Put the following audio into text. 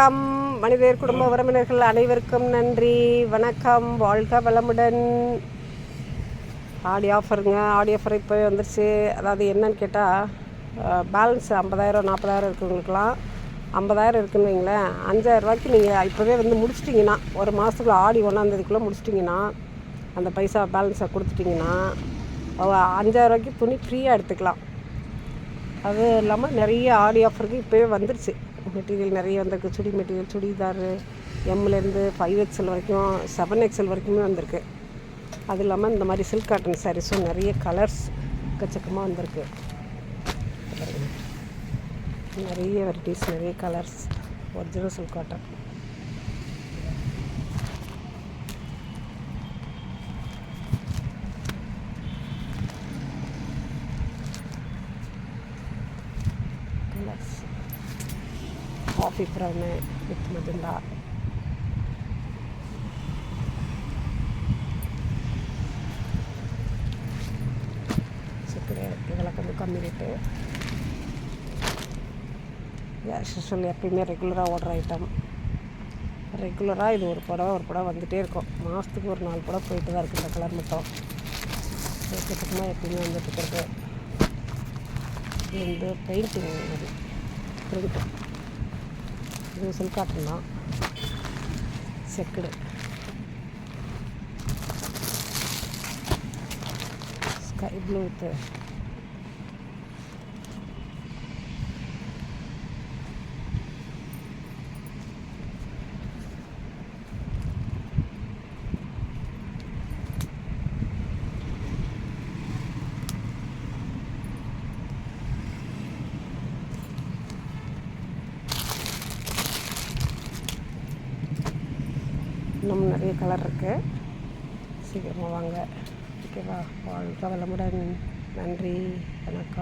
வணக்கம் மனிதர் குடும்ப உறவினர்கள் அனைவருக்கும் நன்றி. வணக்கம், வாழ்க வளமுடன். ஆடி ஆஃபருங்க. ஆடி ஆஃபர் இப்போவே வந்துருச்சு. அதாவது என்னன்னு கேட்டால், பேலன்ஸ் 50,000 40,000 இருக்கிறவங்களுக்குலாம் 50,000 இருக்குன்னு வைங்களேன், 5,000 நீங்கள் இப்போவே முடிச்சிட்டிங்கன்னா, ஒரு மாதத்துக்குள்ள ஆடி 1ஆந்தேதிக்குள்ளே முடிச்சிட்டிங்கன்னா, அந்த பைசா பேலன்ஸை கொடுத்துட்டிங்கன்னா 5,000 துணி ஃப்ரீயாக எடுத்துக்கலாம். அது இல்லாமல் நிறைய ஆடி ஆஃபருக்கு இப்போவே வந்துருச்சு. மெட்டீரியல் நிறைய வந்திருக்கு. சுடி மெட்டீரியல், சுடிதார் எம்லேருந்து 5XL வரைக்கும் 7XL வரைக்குமே வந்திருக்கு. அது இல்லாமல் இந்த மாதிரி சில்க் காட்டன் சாரீஸும் நிறைய கலர்ஸ் எக்கச்சக்கமாக வந்திருக்கு. நிறைய வெரைட்டிஸ், நிறைய colours, original silk cotton. Colours coffee brown with magenta, சிக்கனே இதெல்லாம் கொஞ்சம் கம்மி ரேட்டு. யூஸ்வல் எப்பயுமே ரெகுலராக ஓடுற ஐட்டம். ரெகுலராக இது ஒரு புடவை வந்துகிட்டே இருக்கும். மாதத்துக்கு ஒரு 4 புடவை போயிட்டு தான் இருக்குது. இந்த கலர் மட்டும் எக்கச்சக்கமாக எப்பயுமே வந்துட்டுருக்கிறது. இது பெயிண்டிங் மாதிரி பிரிண்ட்டு. இது சில்க் காட்டன் தான், செக்குடு, ஸ்கை ப்ளூ வித் இன்னும் நிறைய கலர் இருக்குது. சீக்கிரமாக வாங்க. ஓகேவா? வாழ்க வளமுடன். நன்றி, வணக்கம்.